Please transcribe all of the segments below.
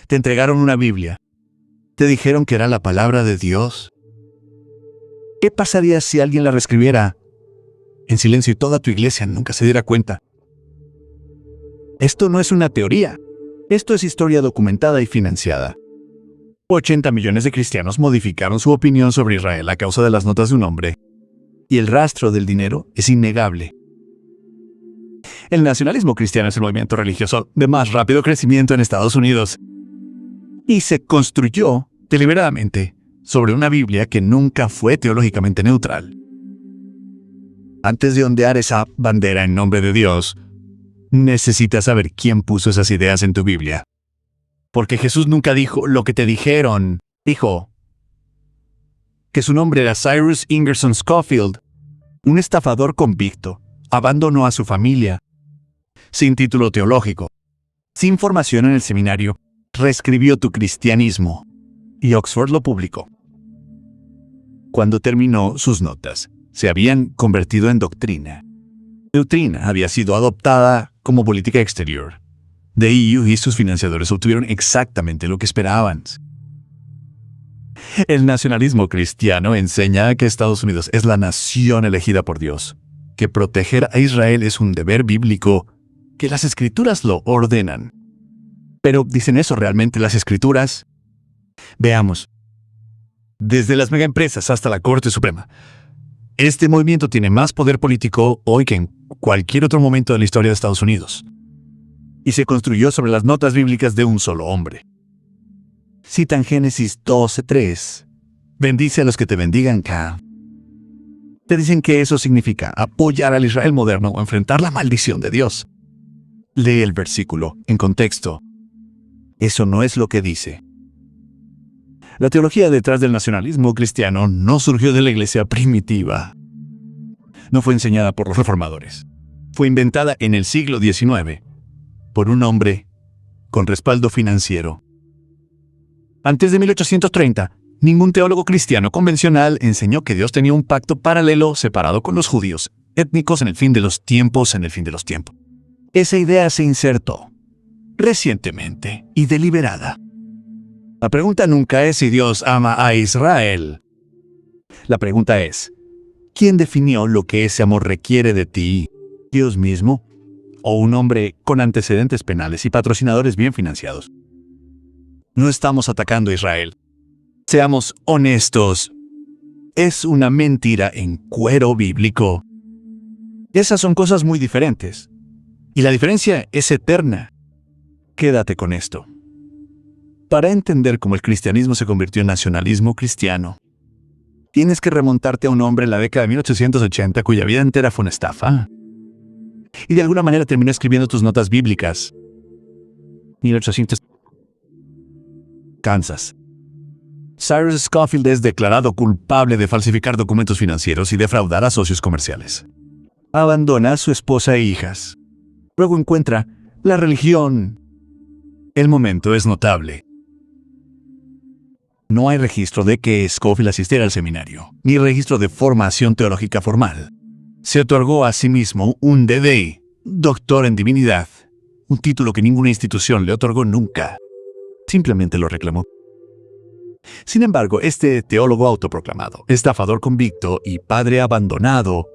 Te entregaron una Biblia. Te dijeron que era la palabra de Dios. ¿Qué pasaría si alguien la reescribiera en silencio y toda tu iglesia nunca se diera cuenta? Esto no es una teoría. Esto es historia documentada y financiada. 80 millones de cristianos modificaron su opinión sobre Israel a causa de las notas de un hombre. Y el rastro del dinero es innegable. El nacionalismo cristiano es el movimiento religioso de más rápido crecimiento en Estados Unidos. Y se construyó deliberadamente sobre una Biblia que nunca fue teológicamente neutral. Antes de ondear esa bandera en nombre de Dios, necesitas saber quién puso esas ideas en tu Biblia. Porque Jesús nunca dijo lo que te dijeron. Dijo que su nombre era Cyrus Ingerson Scofield, un estafador convicto. Abandonó a su familia, sin título teológico, sin formación en el seminario, reescribió tu cristianismo, y Oxford lo publicó. Cuando terminó, sus notas se habían convertido en doctrina. Doctrina había sido adoptada como política exterior. The EU y sus financiadores obtuvieron exactamente lo que esperaban. El nacionalismo cristiano enseña que Estados Unidos es la nación elegida por Dios, que proteger a Israel es un deber bíblico, que las Escrituras lo ordenan. Pero, ¿dicen eso realmente las Escrituras? Veamos. Desde las megaempresas hasta la Corte Suprema, este movimiento tiene más poder político hoy que en cualquier otro momento de la historia de Estados Unidos. Y se construyó sobre las notas bíblicas de un solo hombre. Citan Génesis 12:3. Bendice a los que te bendigan, K. Te dicen que eso significa apoyar al Israel moderno o enfrentar la maldición de Dios. Lee el versículo en contexto. Eso no es lo que dice. La teología detrás del nacionalismo cristiano no surgió de la iglesia primitiva. No fue enseñada por los reformadores. Fue inventada en el siglo XIX por un hombre con respaldo financiero. Antes de 1830, ningún teólogo cristiano convencional enseñó que Dios tenía un pacto paralelo separado con los judíos, étnicos en el fin de los tiempos, Esa idea se insertó recientemente y deliberada. La pregunta nunca es si Dios ama a Israel. La pregunta es, ¿quién definió lo que ese amor requiere de ti? ¿Dios mismo? ¿O un hombre con antecedentes penales y patrocinadores bien financiados? No estamos atacando a Israel. Seamos honestos. Es una mentira en cuero bíblico. Esas son cosas muy diferentes. Y la diferencia es eterna. Quédate con esto. Para entender cómo el cristianismo se convirtió en nacionalismo cristiano, tienes que remontarte a un hombre en la década de 1880 cuya vida entera fue una estafa. Y de alguna manera terminó escribiendo tus notas bíblicas. 1800. Kansas. Cyrus Scofield es declarado culpable de falsificar documentos financieros y defraudar a socios comerciales. Abandona a su esposa e hijas. Luego encuentra la religión. El momento es notable. No hay registro de que Scofield asistiera al seminario, ni registro de formación teológica formal. Se otorgó a sí mismo un D.D., doctor en divinidad, un título que ninguna institución le otorgó nunca. Simplemente lo reclamó. Sin embargo, este teólogo autoproclamado, estafador convicto y padre abandonado,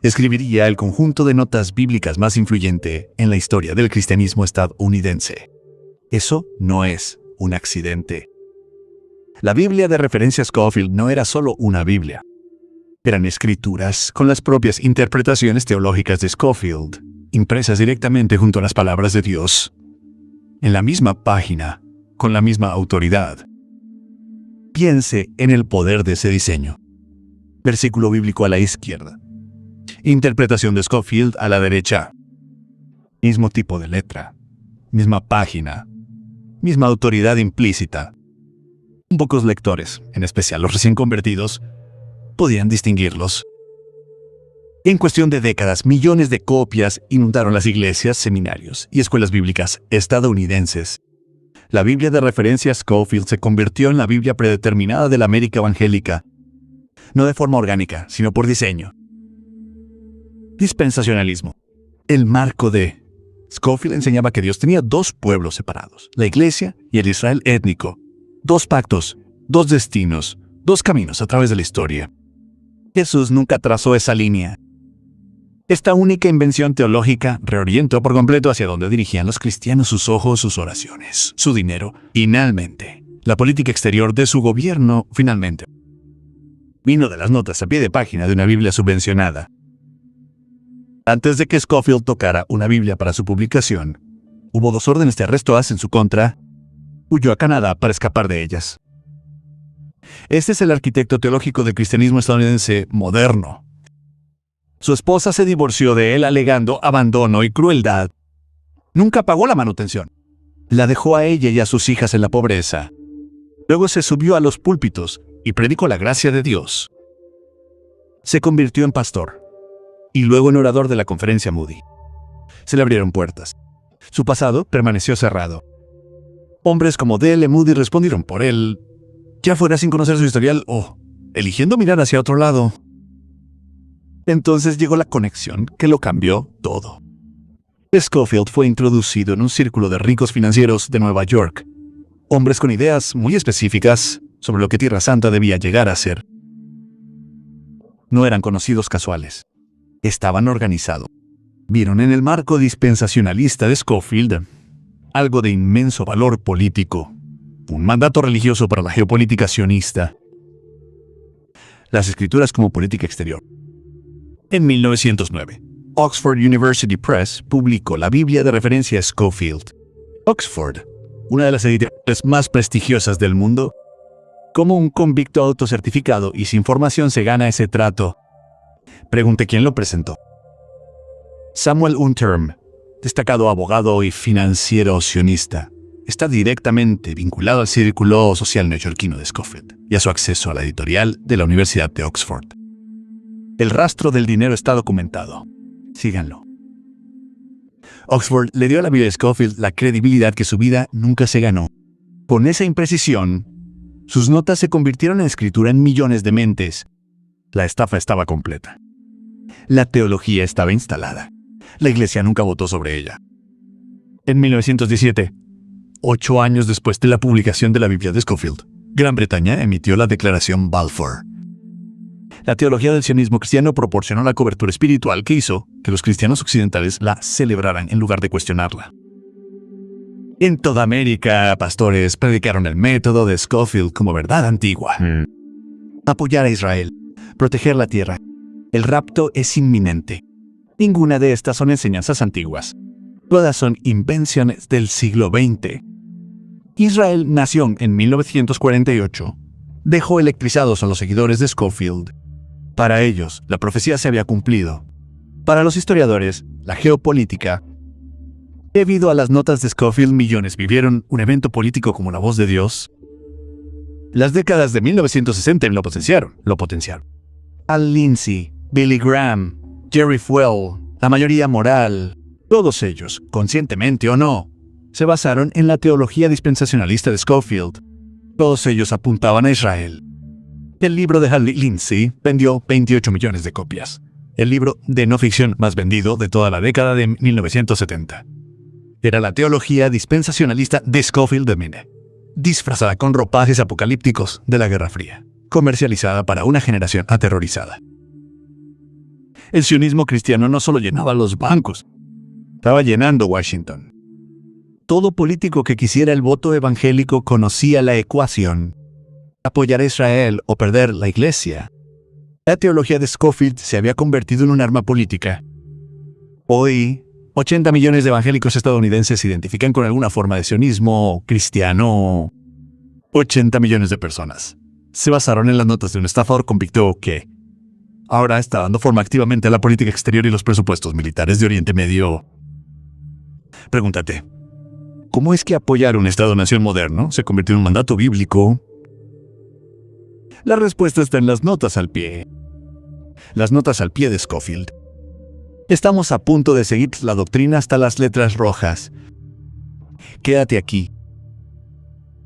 escribiría el conjunto de notas bíblicas más influyente en la historia del cristianismo estadounidense. Eso no es un accidente. La Biblia de referencia Scofield no era solo una Biblia. Eran escrituras con las propias interpretaciones teológicas de Scofield, impresas directamente junto a las palabras de Dios, en la misma página, con la misma autoridad. Piense en el poder de ese diseño. Versículo bíblico a la izquierda. Interpretación de Scofield a la derecha. Mismo tipo de letra. Misma página. Misma autoridad implícita. Pocos lectores, en especial los recién convertidos, podían distinguirlos. En cuestión de décadas, millones de copias inundaron las iglesias, seminarios y escuelas bíblicas estadounidenses. La Biblia de referencia Scofield se convirtió en la Biblia predeterminada de la América evangélica, no de forma orgánica, sino por diseño. Dispensacionalismo. El marco de Scofield enseñaba que Dios tenía dos pueblos separados, la Iglesia y el Israel étnico, dos pactos, dos destinos, dos caminos a través de la historia. Jesús nunca trazó esa línea. Esta única invención teológica reorientó por completo hacia dónde dirigían los cristianos sus ojos, sus oraciones, su dinero y, finalmente, la política exterior de su gobierno, finalmente. Vino de las notas a pie de página de una Biblia subvencionada. Antes de que Scofield tocara una Biblia para su publicación, hubo 2 órdenes de arresto en su contra. Huyó a Canadá para escapar de ellas. Este es el arquitecto teológico del cristianismo estadounidense moderno. Su esposa se divorció de él alegando abandono y crueldad. Nunca pagó la manutención. La dejó a ella y a sus hijas en la pobreza. Luego se subió a los púlpitos y predicó la gracia de Dios. Se convirtió en pastor y luego en orador de la conferencia Moody. Se le abrieron puertas. Su pasado permaneció cerrado. Hombres como D.L. Moody respondieron por él, ya fuera sin conocer su historial o eligiendo mirar hacia otro lado. Entonces llegó la conexión que lo cambió todo. Scofield fue introducido en un círculo de ricos financieros de Nueva York, hombres con ideas muy específicas sobre lo que Tierra Santa debía llegar a ser. No eran conocidos casuales. Estaban organizados. Vieron en el marco dispensacionalista de Scofield algo de inmenso valor político, un mandato religioso para la geopolítica sionista. Las escrituras como política exterior. En 1909, Oxford University Press publicó la Biblia de referencia a Scofield. Oxford, una de las editoriales más prestigiosas del mundo, ¿cómo un convicto autocertificado y sin formación se gana ese trato? Pregunté quién lo presentó. Samuel Unterm, destacado abogado y financiero sionista, está directamente vinculado al círculo social neoyorquino de Scofield y a su acceso a la editorial de la Universidad de Oxford. El rastro del dinero está documentado. Síganlo. Oxford le dio a la Biblia de Scofield la credibilidad que su vida nunca se ganó. Con esa imprecisión, sus notas se convirtieron en escritura en millones de mentes. La estafa estaba completa. La teología estaba instalada. La Iglesia nunca votó sobre ella. En 1917, 8 años después de la publicación de la Biblia de Scofield, Gran Bretaña emitió la Declaración Balfour. La teología del sionismo cristiano proporcionó la cobertura espiritual que hizo que los cristianos occidentales la celebraran en lugar de cuestionarla. En toda América, pastores predicaron el método de Scofield como verdad antigua. Apoyar a Israel, proteger la tierra. El rapto es inminente. Ninguna de estas son enseñanzas antiguas. Todas son invenciones del siglo XX. Israel nació en 1948. Dejó electrizados a los seguidores de Scofield. Para ellos, la profecía se había cumplido. Para los historiadores, la geopolítica. Debido a las notas de Scofield, millones vivieron un evento político como la voz de Dios. Las décadas de 1960 lo potenciaron. Al Lindsay, Billy Graham, Jerry Falwell, la mayoría moral, todos ellos, conscientemente o no, se basaron en la teología dispensacionalista de Scofield. Todos ellos apuntaban a Israel. El libro de Hal Lindsey vendió 28 millones de copias. El libro de no ficción más vendido de toda la década de 1970. Era la teología dispensacionalista de Scofield Mine, disfrazada con ropajes apocalípticos de la Guerra Fría, comercializada para una generación aterrorizada. El sionismo cristiano no solo llenaba los bancos, estaba llenando Washington. Todo político que quisiera el voto evangélico conocía la ecuación: apoyar a Israel o perder la Iglesia. La teología de Scofield se había convertido en un arma política. Hoy, 80 millones de evangélicos estadounidenses se identifican con alguna forma de sionismo cristiano. 80 millones de personas se basaron en las notas de un estafador convicto que ahora está dando forma activamente a la política exterior y los presupuestos militares de Oriente Medio. Pregúntate, ¿cómo es que apoyar un Estado-nación moderno se convirtió en un mandato bíblico? La respuesta está en las notas al pie. Las notas al pie de Scofield. Estamos a punto de seguir la doctrina hasta las letras rojas. Quédate aquí.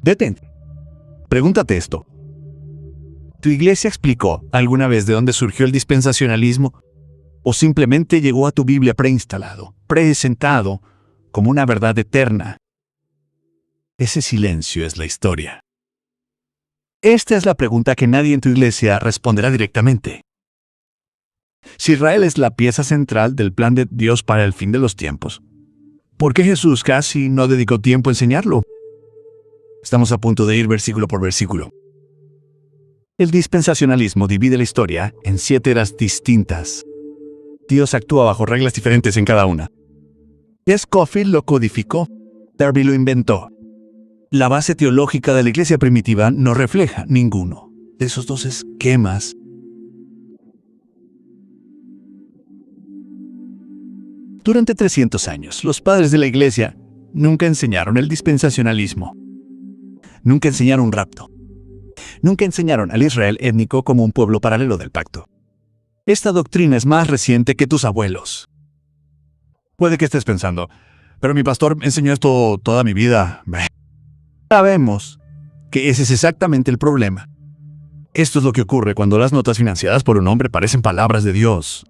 Detente. Pregúntate esto. ¿Tu iglesia explicó alguna vez de dónde surgió el dispensacionalismo? ¿O simplemente llegó a tu Biblia preinstalado, presentado, como una verdad eterna. Ese silencio es la historia. Esta es la pregunta que nadie en tu iglesia responderá directamente. Si Israel es la pieza central del plan de Dios para el fin de los tiempos, ¿por qué Jesús casi no dedicó tiempo a enseñarlo? Estamos a punto de ir versículo por versículo. El dispensacionalismo divide la historia en 7 eras distintas. Dios actúa bajo reglas diferentes en cada una. Scofield lo codificó, Darby lo inventó. La base teológica de la iglesia primitiva no refleja ninguno de esos 2 esquemas. Durante 300 años, los padres de la iglesia nunca enseñaron el dispensacionalismo. Nunca enseñaron un rapto. Nunca enseñaron al Israel étnico como un pueblo paralelo del pacto. Esta doctrina es más reciente que tus abuelos. Puede que estés pensando, pero mi pastor me enseñó esto toda mi vida. Sabemos que ese es exactamente el problema. Esto es lo que ocurre cuando las notas financiadas por un hombre parecen palabras de Dios.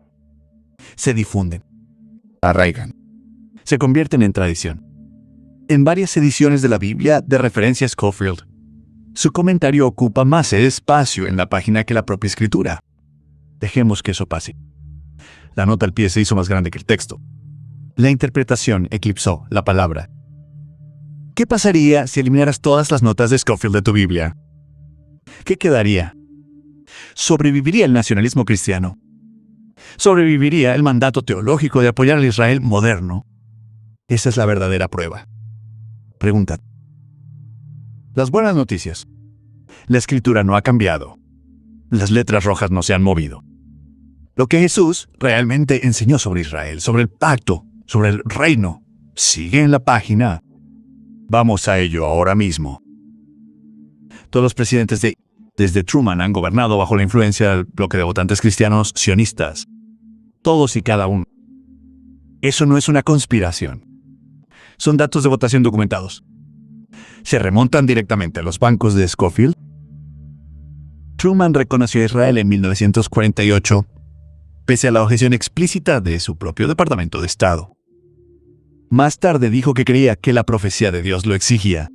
Se difunden, arraigan, se convierten en tradición. En varias ediciones de la Biblia de referencia a Scofield, su comentario ocupa más espacio en la página que la propia escritura. Dejemos que eso pase. La nota al pie se hizo más grande que el texto. La interpretación eclipsó la palabra. ¿Qué pasaría si eliminaras todas las notas de Scofield de tu Biblia? ¿Qué quedaría? ¿Sobreviviría el nacionalismo cristiano? ¿Sobreviviría el mandato teológico de apoyar al Israel moderno? Esa es la verdadera prueba. Pregunta. Las buenas noticias. La escritura no ha cambiado. Las letras rojas no se han movido. Lo que Jesús realmente enseñó sobre Israel, sobre el pacto, sobre el reino, sigue en la página. Vamos a ello ahora mismo. Todos los presidentes desde Truman han gobernado bajo la influencia del bloque de votantes cristianos sionistas. Todos y cada uno. Eso no es una conspiración. Son datos de votación documentados. ¿Se remontan directamente a los bancos de Scofield? Truman reconoció a Israel en 1948, pese a la objeción explícita de su propio Departamento de Estado. Más tarde dijo que creía que la profecía de Dios lo exigía.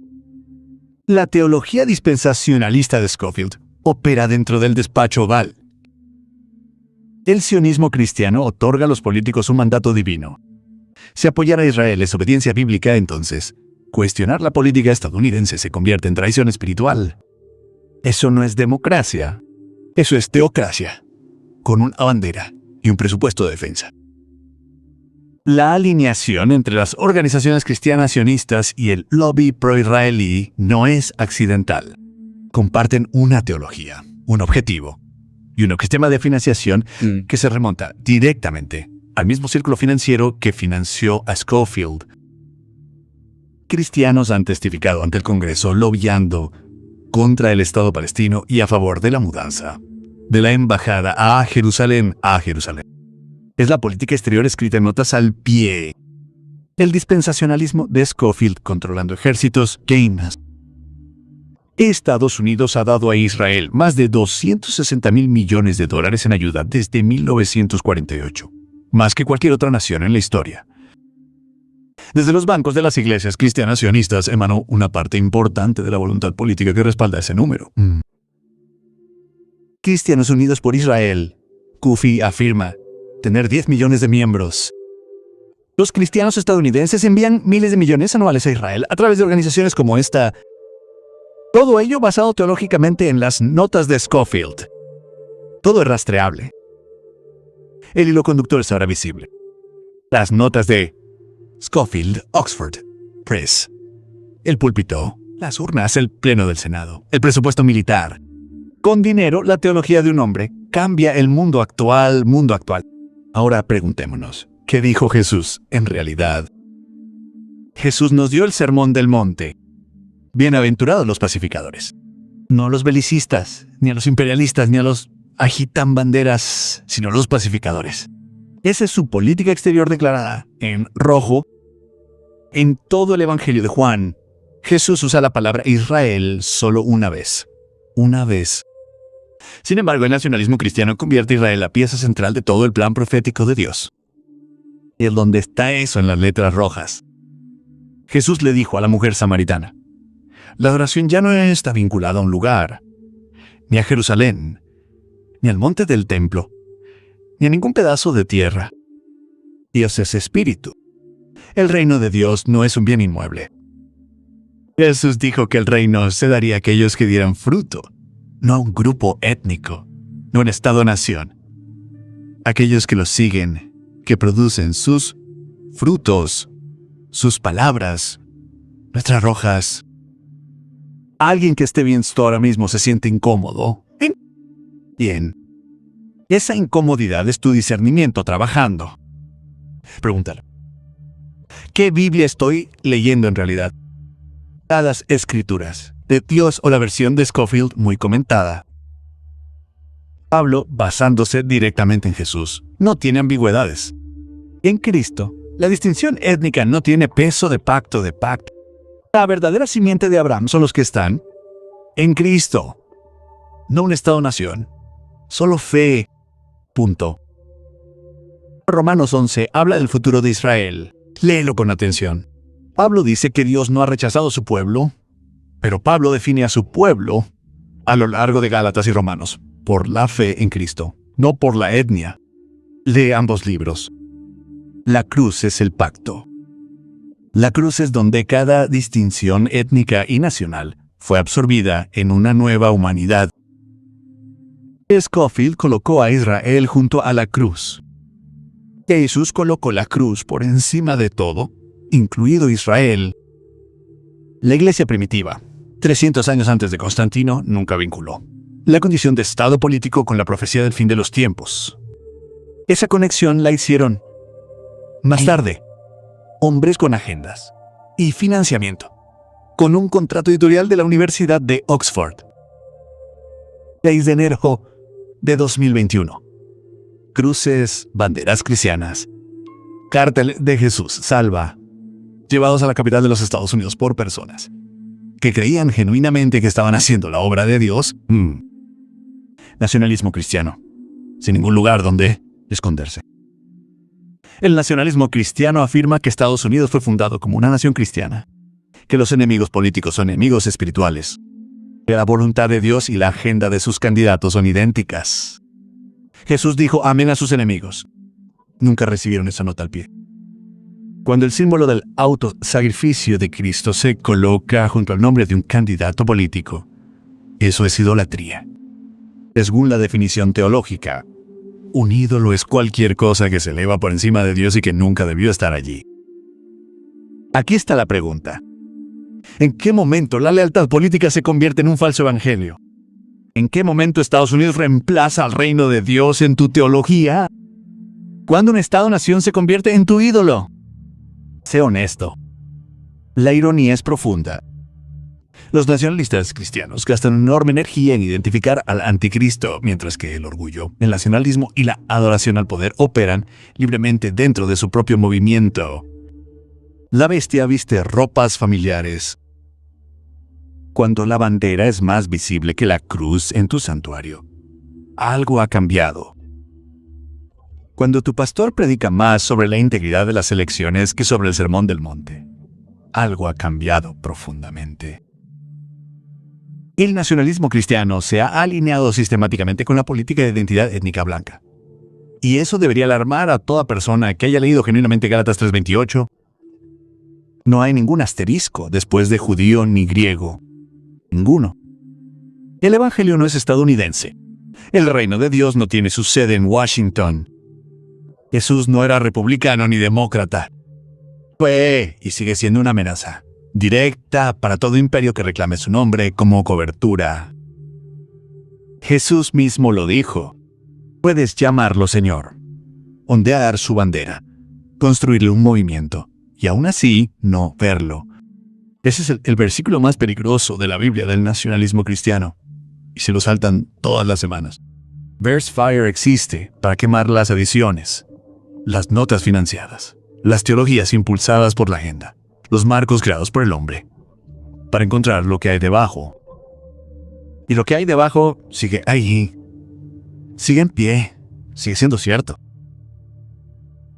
La teología dispensacionalista de Scofield opera dentro del despacho oval. El sionismo cristiano otorga a los políticos un mandato divino. Si apoyar a Israel es obediencia bíblica, entonces, cuestionar la política estadounidense se convierte en traición espiritual. Eso no es democracia. Eso es teocracia, con una bandera y un presupuesto de defensa. La alineación entre las organizaciones cristianas sionistas y el lobby pro-israelí no es accidental. Comparten una teología, un objetivo y un sistema de financiación que se remonta directamente al mismo círculo financiero que financió a Scofield. Cristianos han testificado ante el Congreso lobbyando contra el Estado palestino y a favor de la mudanza de la embajada a Jerusalén. Es la política exterior escrita en notas al pie. El dispensacionalismo de Scofield controlando ejércitos, gains. Estados Unidos ha dado a Israel más de $260,000 millones en ayuda desde 1948, más que cualquier otra nación en la historia. Desde los bancos de las iglesias cristianas sionistas emanó una parte importante de la voluntad política que respalda ese número. Cristianos Unidos por Israel, CUFI, afirma tener 10 millones de miembros. Los cristianos estadounidenses envían miles de millones anuales a Israel a través de organizaciones como esta. Todo ello basado teológicamente en las notas de Scofield. Todo es rastreable. El hilo conductor es ahora visible. Las notas de Scofield, Oxford Press. El púlpito, las urnas, el pleno del Senado, el presupuesto militar. Con dinero, la teología de un hombre cambia el mundo actual. Ahora preguntémonos, ¿qué dijo Jesús en realidad? Jesús nos dio el sermón del monte. Bienaventurados los pacificadores. No los belicistas, ni a los imperialistas, ni a los agitan banderas, sino los pacificadores. Esa es su política exterior declarada en rojo. En todo el Evangelio de Juan, Jesús usa la palabra Israel solo una vez. Una vez. Sin embargo, el nacionalismo cristiano convierte a Israel en la pieza central de todo el plan profético de Dios. ¿Y dónde está eso en las letras rojas? Jesús le dijo a la mujer samaritana, la adoración ya no está vinculada a un lugar, ni a Jerusalén, ni al monte del templo, ni a ningún pedazo de tierra. Dios es espíritu. El reino de Dios no es un bien inmueble. Jesús dijo que el reino se daría a aquellos que dieran fruto, no a un grupo étnico, no a un estado-nación. Aquellos que lo siguen, que producen sus frutos, sus palabras, nuestras rojas. Alguien que esté bien ahora mismo se siente incómodo. Bien. Esa incomodidad es tu discernimiento trabajando. Pregúntale. ¿Qué Biblia estoy leyendo en realidad? Las Escrituras de Dios o la versión de Scofield muy comentada. Pablo, basándose directamente en Jesús, no tiene ambigüedades. En Cristo, la distinción étnica no tiene peso de pacto. La verdadera simiente de Abraham son los que están en Cristo. No un estado-nación, solo fe. Punto. Romanos 11 habla del futuro de Israel. Léelo con atención. Pablo dice que Dios no ha rechazado a su pueblo, pero Pablo define a su pueblo a lo largo de Gálatas y Romanos por la fe en Cristo, no por la etnia. Lee ambos libros. La cruz es el pacto. La cruz es donde cada distinción étnica y nacional fue absorbida en una nueva humanidad. Scofield colocó a Israel junto a la cruz. Jesús colocó la cruz por encima de todo, incluido Israel. La iglesia primitiva, 300 años antes de Constantino, nunca vinculó la condición de estado político con la profecía del fin de los tiempos. Esa conexión la hicieron más tarde hombres con agendas y financiamiento, con un contrato editorial de la Universidad de Oxford. 6 de enero de 2021. Cruces, banderas cristianas, cartel de Jesús salva, llevados a la capital de los Estados Unidos por personas que creían genuinamente que estaban haciendo la obra de Dios. Nacionalismo cristiano, sin ningún lugar donde esconderse. El nacionalismo cristiano afirma que Estados Unidos fue fundado como una nación cristiana, que los enemigos políticos son enemigos espirituales, que la voluntad de Dios y la agenda de sus candidatos son idénticas. Jesús dijo amén a sus enemigos. Nunca recibieron esa nota al pie. Cuando el símbolo del autosacrificio de Cristo se coloca junto al nombre de un candidato político, eso es idolatría. Según la definición teológica, un ídolo es cualquier cosa que se eleva por encima de Dios y que nunca debió estar allí. Aquí está la pregunta. ¿En qué momento la lealtad política se convierte en un falso evangelio? ¿En qué momento Estados Unidos reemplaza al reino de Dios en tu teología? ¿Cuándo un Estado-nación se convierte en tu ídolo? Sé honesto. La ironía es profunda. Los nacionalistas cristianos gastan enorme energía en identificar al anticristo, mientras que el orgullo, el nacionalismo y la adoración al poder operan libremente dentro de su propio movimiento. La bestia viste ropas familiares. Cuando la bandera es más visible que la cruz en tu santuario, algo ha cambiado. Cuando tu pastor predica más sobre la integridad de las elecciones que sobre el Sermón del Monte, algo ha cambiado profundamente. El nacionalismo cristiano se ha alineado sistemáticamente con la política de identidad étnica blanca. Y eso debería alarmar a toda persona que haya leído genuinamente Gálatas 3:28. No hay ningún asterisco después de judío ni griego. Ninguno. El evangelio no es estadounidense. El reino de Dios no tiene su sede en Washington. Jesús no era republicano ni demócrata. Fue y sigue siendo una amenaza directa para todo imperio que reclame su nombre como cobertura. Jesús mismo lo dijo. Puedes llamarlo Señor, ondear su bandera, construirle un movimiento, y aún así no verlo. Ese es el versículo más peligroso de la Biblia del nacionalismo cristiano, y se lo saltan todas las semanas. Verse Fire existe para quemar las adiciones, las notas financiadas, las teologías impulsadas por la agenda, los marcos creados por el hombre, para encontrar lo que hay debajo. Y lo que hay debajo sigue ahí, sigue en pie, sigue siendo cierto.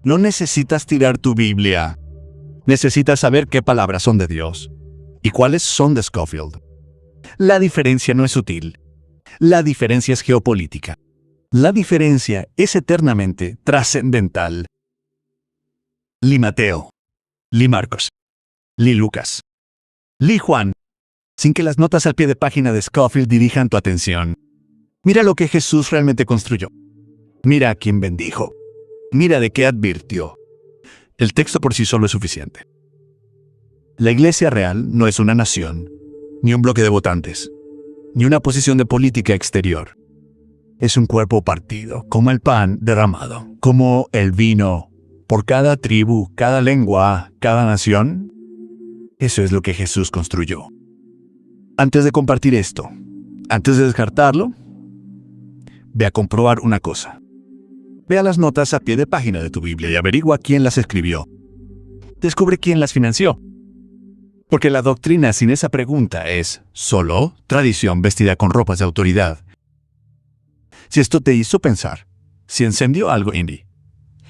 No necesitas tirar tu Biblia. Necesitas saber qué palabras son de Dios y cuáles son de Scofield. La diferencia no es sutil. La diferencia es geopolítica. La diferencia es eternamente trascendental. Li Mateo, Li Marcos, Li Lucas, Li Juan, sin que las notas al pie de página de Scofield dirijan tu atención. Mira lo que Jesús realmente construyó. Mira a quién bendijo. Mira de qué advirtió. El texto por sí solo es suficiente. La Iglesia real no es una nación, ni un bloque de votantes, ni una posición de política exterior. Es un cuerpo partido, como el pan derramado, como el vino, por cada tribu, cada lengua, cada nación. Eso es lo que Jesús construyó. Antes de compartir esto, antes de descartarlo, ve a comprobar una cosa. Ve a las notas a pie de página de tu Biblia y averigua quién las escribió. Descubre quién las financió. Porque la doctrina sin esa pregunta es solo tradición vestida con ropas de autoridad. Si esto te hizo pensar, si encendió algo, Indy,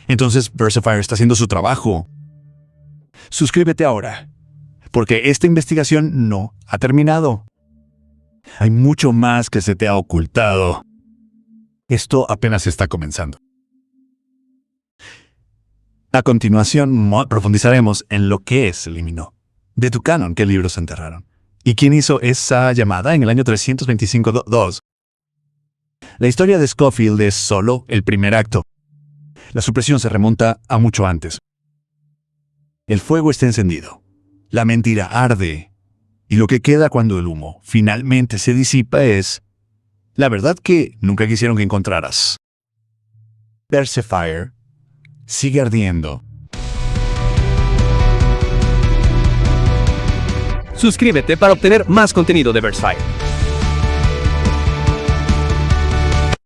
entonces Versifier está haciendo su trabajo. Suscríbete ahora, porque esta investigación no ha terminado. Hay mucho más que se te ha ocultado. Esto apenas está comenzando. A continuación, profundizaremos en lo que se eliminó de tu canon, qué libros se enterraron, y quién hizo esa llamada en el año 325-2. La historia de Scofield es solo el primer acto. La supresión se remonta a mucho antes. El fuego está encendido, la mentira arde, y lo que queda cuando el humo finalmente se disipa es la verdad que nunca quisieron que encontraras. Versifier sigue ardiendo. Suscríbete para obtener más contenido de Versifier.